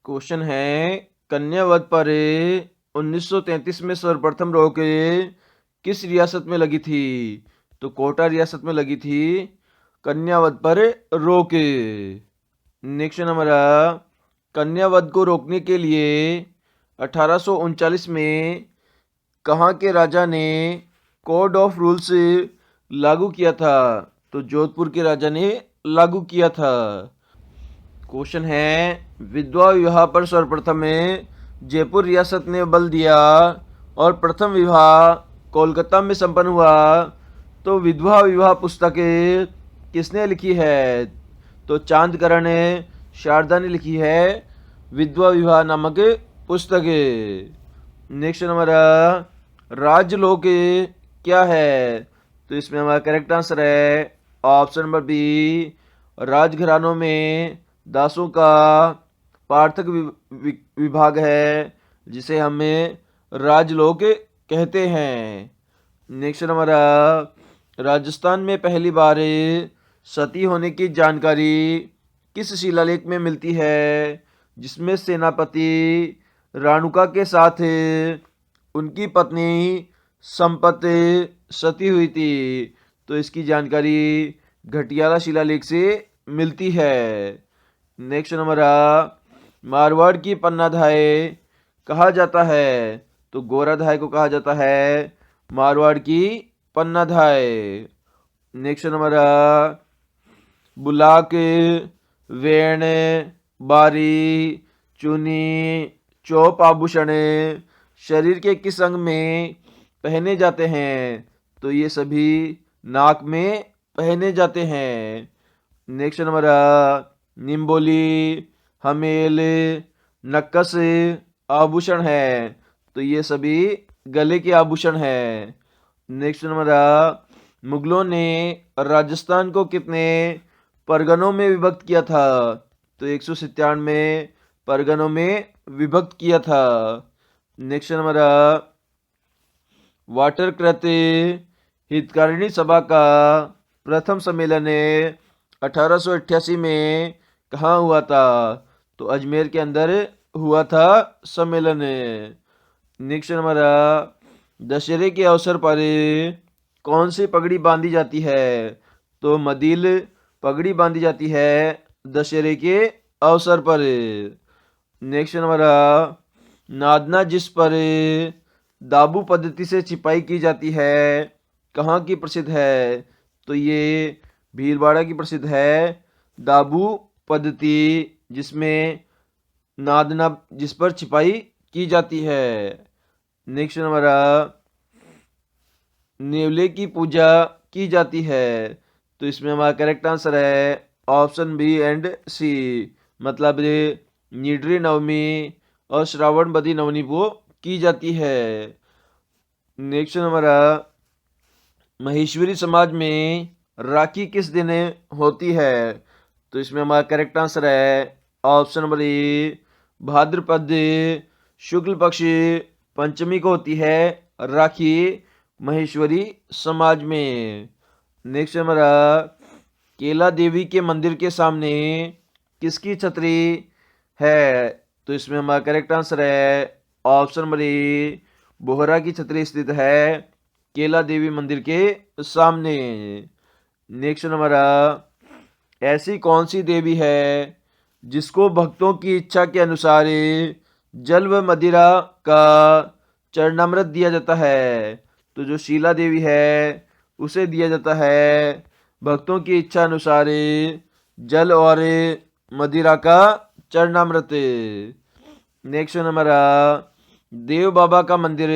Question है कन्यावध पर 1933 में सर्वप्रथम रोक किस रियासत में लगी थी? तो कोटा रियासत में लगी थी कन्यावध पर रोक। नेक्स्ट नंबर, कन्यावध को रोकने के लिए 1839 में कहाँ के राजा ने कोड ऑफ रूल्स लागू किया था? तो जोधपुर के राजा ने लागू किया था। क्वेश्चन है विधवा विवाह पर सर्वप्रथम जयपुर रियासत ने बल दिया और प्रथम विवाह कोलकाता में संपन्न हुआ। तो विधवा विवाह पुस्तक किसने लिखी है? तो चांदकरण शारदा ने लिखी है विधवा विवाह नामक पुस्तक। नेक्स्ट नंबर, राजलोक क्या है? तो इसमें हमारा करेक्ट आंसर है ऑप्शन नंबर बी, राजघरानों में दासों का पार्थक विभाग है जिसे हमें राजलोक कहते हैं। नेक्स्ट नंबर, राजस्थान में पहली बार सती होने की जानकारी किस शिलालेख में मिलती है जिसमें सेनापति राणुका के साथ उनकी पत्नी संपत्ति सती हुई थी? तो इसकी जानकारी घटियाला शिलालेख से मिलती है। नेक्स्ट नंबर, मारवाड़ की पन्नाधाय कहा जाता है? तो गोराधाय को कहा जाता है मारवाड़ की पन्नाधाय। नेक्स्ट नंबर, बुलाक, वेण, बारी, चुनी, चौप आभूषण शरीर के किस अंग में पहने जाते हैं? तो ये सभी नाक में पहने जाते हैं। नेक्स्ट नंबर, निम्बोली, हमेल, नक्कस आभूषण है। तो ये सभी गले के आभूषण है। नेक्स्ट नंबर, मुगलों ने राजस्थान को कितने परगनों में विभक्त किया था? तो 197 परगनों में विभक्त किया था। नेक्स्ट नंबर, वाटरकृत हितकारिणी सभा का प्रथम सम्मेलन 1888 में कहाँ हुआ था? तो अजमेर के अंदर हुआ था सम्मेलन। नेक्स्ट नंबर, दशहरे के अवसर पर कौन सी पगड़ी बांधी जाती है? तो मदिल पगड़ी बांधी जाती है दशहरे के अवसर पर। नेक्स्ट नंबर, नादना जिस पर दाबू पद्धति से छिपाई की जाती है कहाँ की प्रसिद्ध है? तो ये भीलवाड़ा की प्रसिद्ध है दाबू पद्धति जिसमें नादना जिस पर छिपाई की जाती है। नेक्स्ट नंबर, नेवले की पूजा की जाती है। तो इसमें हमारा करेक्ट आंसर है ऑप्शन बी एंड सी, मतलब निडरी नवमी और श्रावण बदी नवमी को की जाती है। नेक्स्ट नंबर, महेश्वरी समाज में राखी किस दिन होती है? तो इसमें हमारा करेक्ट आंसर है ऑप्शन नंबर ए, भाद्रपद शुक्ल पक्ष पंचमी को होती है राखी महेश्वरी समाज में। नेक्स्ट नंबर, केला देवी के मंदिर के सामने किसकी छतरी है? तो इसमें हमारा करेक्ट आंसर है ऑप्शन नंबर ए, बोहरा की छतरी स्थित है केला देवी मंदिर के सामने। नेक्स्ट नंबर, ऐसी कौन सी देवी है जिसको भक्तों की इच्छा के अनुसार जल व मदिरा का चरणामृत दिया जाता है? तो जो शीला देवी है उसे दिया जाता है भक्तों की इच्छा अनुसार जल और मदिरा का चरणामृत। नेक्स्ट नंबर, देव बाबा का मंदिर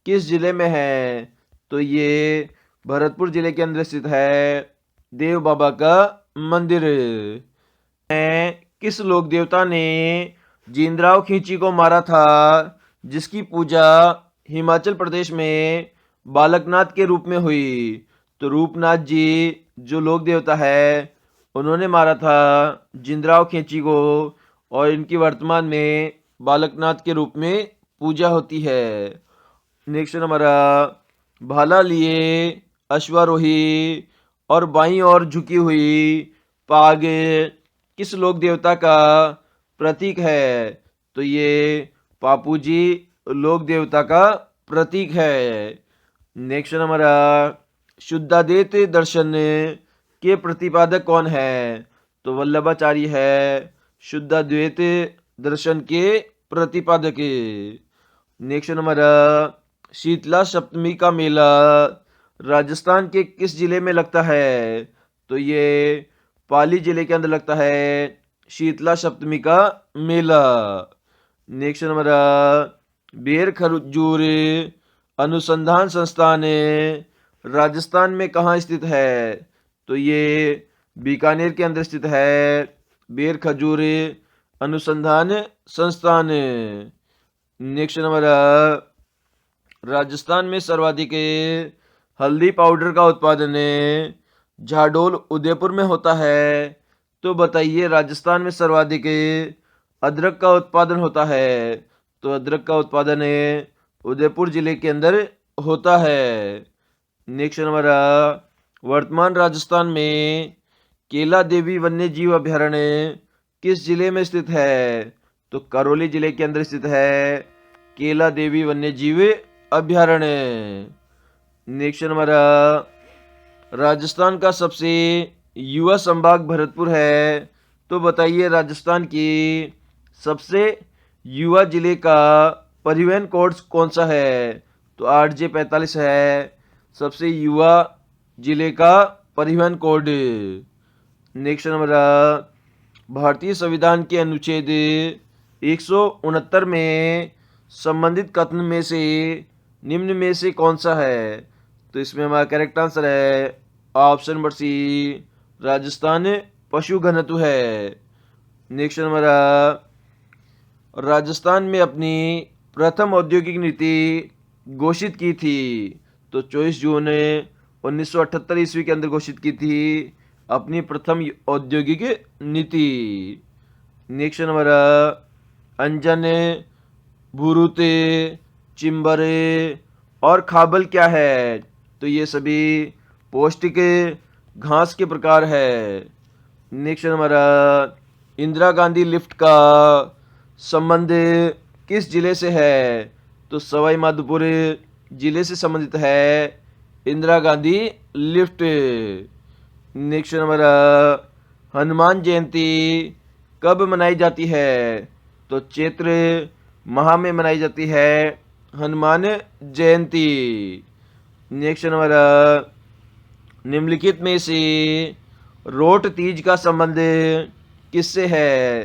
किस जिले में है? तो ये भरतपुर जिले के अंदर स्थित है देव बाबा का मंदिर। किस लोक देवता ने जींद्राव खींची को मारा था जिसकी पूजा हिमाचल प्रदेश में बालकनाथ के रूप में हुई? तो रूपनाथ जी जो लोक देवता है उन्होंने मारा था जिंद्राव खींची को और इनकी वर्तमान में बालकनाथ के रूप में पूजा होती है। नेक्स्ट नंबर, भाला लिए अश्वारोही और बाईं ओर झुकी हुई पाग किस लोक देवता का प्रतीक है? तो ये पापूजी लोक देवता का प्रतीक है। नेक्स्ट हमारा शुद्धाद्वैत दर्शन के प्रतिपादक कौन है? तो वल्लभाचार्य है शुद्धाद्वैत दर्शन के प्रतिपादक। नेक्स्ट हमारा शीतला सप्तमी का मेला राजस्थान के किस जिले में लगता है? तो ये पाली जिले के अंदर लगता है शीतला सप्तमी का मेला। नेक्स्ट हमारा बेर खजूर अनुसंधान संस्थान राजस्थान में कहाँ स्थित है? तो ये बीकानेर के अंदर स्थित है बेर खजूर अनुसंधान संस्थान। नेक्स्ट हमारा राजस्थान में सर्वाधिक हल्दी पाउडर का उत्पादन झाडोल उदयपुर में होता है। तो बताइए राजस्थान में सर्वाधिक अदरक का उत्पादन होता है? तो अदरक का उत्पादन उदयपुर जिले के अंदर होता है। नेक्स्ट हमारा वर्तमान राजस्थान में केला देवी वन्य जीव अभ्यारण्य किस जिले में स्थित है? तो करौली जिले के अंदर स्थित है केला देवी वन्य जीव अभ्यारण्य। नेक्स्ट हमारा राजस्थान का सबसे युवा संभाग भरतपुर है। तो बताइए राजस्थान की सबसे युवा जिले का परिवहन कोड कौन सा है? तो RJ45 है सबसे युवा जिले का परिवहन कोड। नेक्स्ट हमारा भारतीय संविधान के अनुच्छेद 169 में संबंधित कथन में से निम्न में से कौन सा है? तो इसमें हमारा करेक्ट आंसर है ऑप्शन नंबर सी राजस्थान पशु घनत्व है। नेक्स्ट हमारा राजस्थान में अपनी प्रथम औद्योगिक नीति घोषित की थी। तो 24 जून 1978 ईस्वी के अंदर घोषित की थी अपनी प्रथम औद्योगिक नीति। नेक्स्ट हमारा अंजन भूरुते चिंबरे और खाबल क्या है? तो ये सभी पौष्टिक घास के प्रकार है। नेक्स्ट हमारा इंदिरा गांधी लिफ्ट का संबंध किस जिले से है? तो सवाई माधोपुर जिले से संबंधित है इंदिरा गांधी लिफ्ट। नेक्स्ट हमारा हनुमान जयंती कब मनाई जाती है? तो चैत्र माह में मनाई जाती है हनुमान जयंती। नेक्स्ट हमारा निम्नलिखित में से रोट तीज का संबंध किससे है?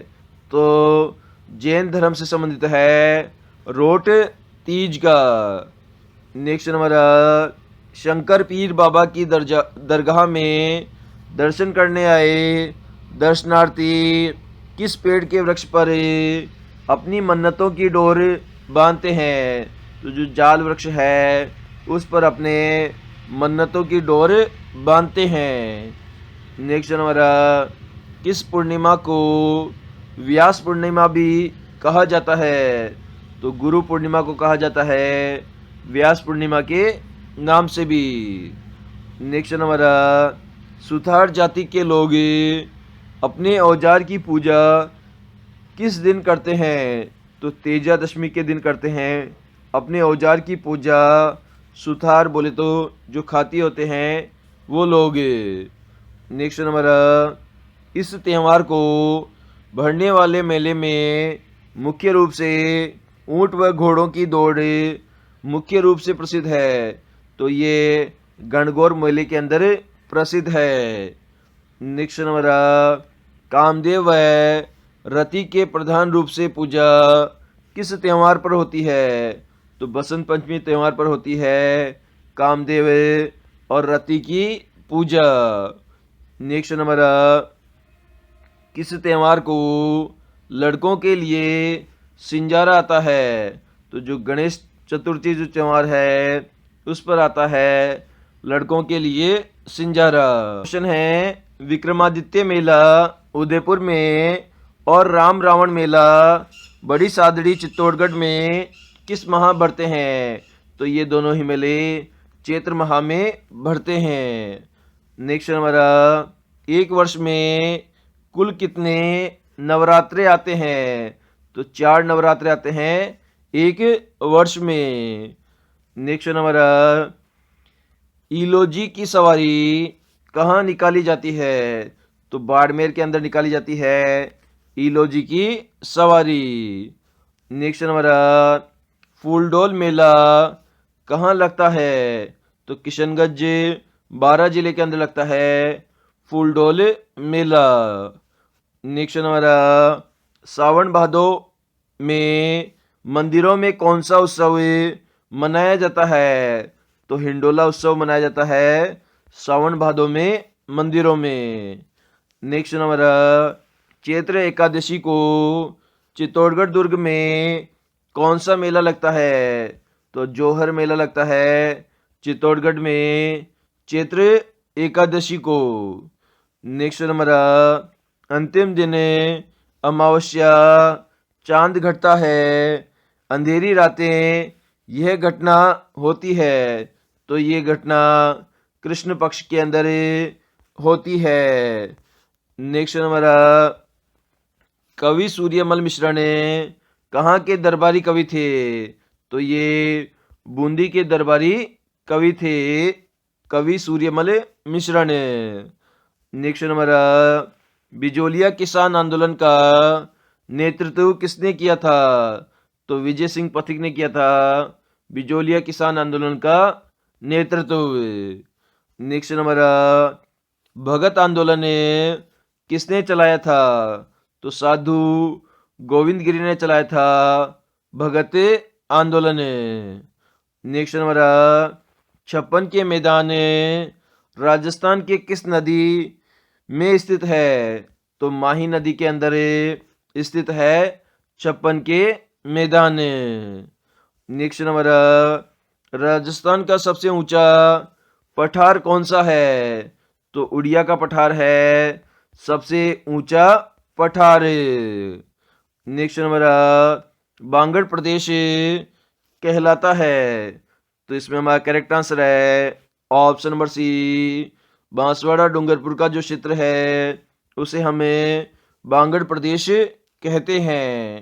तो जैन धर्म से संबंधित है रोट तीज का। नेक्स्ट हमारा शंकर पीर बाबा की दरगाह में दर्शन करने आए दर्शनार्थी किस पेड़ के वृक्ष पर अपनी मन्नतों की डोर बांधते हैं? तो जो जाल वृक्ष है उस पर अपने मन्नतों की डोर बांधते हैं। नेक्स्ट हमारा किस पूर्णिमा को व्यास पूर्णिमा भी कहा जाता है? तो गुरु पूर्णिमा को कहा जाता है व्यास पूर्णिमा के नाम से भी। नेक्स्ट हमारा सुथार जाति के लोग अपने औजार की पूजा किस दिन करते हैं? तो तेजा दशमी के दिन करते हैं अपने औजार की पूजा। सुथार बोले तो जो खाती होते हैं वो लोग। नेक्स्ट हमारा इस त्यौहार को भरने वाले मेले में मुख्य रूप से ऊंट व घोड़ों की दौड़ मुख्य रूप से प्रसिद्ध है। तो ये गणगौर मेले के अंदर प्रसिद्ध है। नेक्स्ट हमारा कामदेव व रति के प्रधान रूप से पूजा किस त्यौहार पर होती है? तो बसंत पंचमी त्यौहार पर होती है कामदेव और रति की पूजा। नेक्स्ट हमारा किस त्यौहार को लड़कों के लिए सिंजारा आता है? तो जो गणेश चतुर्थी जो त्यौहार है उस पर आता है लड़कों के लिए सिंजारा। क्वेश्चन है विक्रमादित्य मेला उदयपुर में और राम रावण मेला बड़ी सादड़ी चित्तौड़गढ़ में किस माह बढ़ते हैं? तो ये दोनों ही मेले चैत्र माह में बढ़ते हैं। नेक्स्ट हमारा एक वर्ष में कुल कितने नवरात्रे आते हैं? तो 4 नवरात्रे आते हैं एक वर्ष में। नेक्स्ट नंबर, इलोजी की सवारी कहाँ निकाली जाती है? तो बाड़मेर के अंदर निकाली जाती है इलोजी की सवारी। नेक्स्ट नंबर, फूलडोल मेला कहाँ लगता है? तो किशनगंज बारां जिले के अंदर लगता है फूलडोल मेला। नेक्स्ट नंबर, सावन भादो में मंदिरों में कौन सा उत्सव मनाया जाता है? तो हिंडोला उत्सव मनाया जाता है सावन भादो में मंदिरों में। नेक्स्ट नंबर, चैत्र एकादशी को चित्तौड़गढ़ दुर्ग में कौन सा मेला लगता है? तो जौहर मेला लगता है चित्तौड़गढ़ में चैत्र एकादशी को। नेक्स्ट नंबर, अंतिम दिन अमावस्या चांद घटता है, अंधेरी रातें यह घटना होती है। तो ये घटना कृष्ण पक्ष के अंदर होती है। नेक्स्ट नंबर, कवि सूर्यमल मिश्रा ने कहाँ के दरबारी कवि थे? तो ये बूंदी के दरबारी कवि थे कवि सूर्यमल मिश्रा ने। नेक्स्ट नंबर, बिजोलिया किसान आंदोलन का नेतृत्व किसने किया था? तो विजय सिंह पथिक ने किया था बिजोलिया किसान आंदोलन का नेतृत्व। नेक्स्ट नंबर, भगत आंदोलन किसने चलाया था? तो साधु गोविंद गिरी ने चलाया था भगत आंदोलन। नेक्स्ट नंबर, छप्पन के मैदान राजस्थान के किस नदी में स्थित है? तो माही नदी के अंदर स्थित है छप्पन के मैदान। नेक्स्ट नंबर, राजस्थान का सबसे ऊंचा पठार कौन सा है? तो उड़िया का पठार है सबसे ऊंचा पठार। नेक्स्ट नंबर, बांगड़ प्रदेश कहलाता है? तो इसमें हमारा करेक्ट आंसर है option number C, Banswara Dungarpur का जो क्षेत्र है उसे हमें बांगड़ प्रदेश कहते हैं।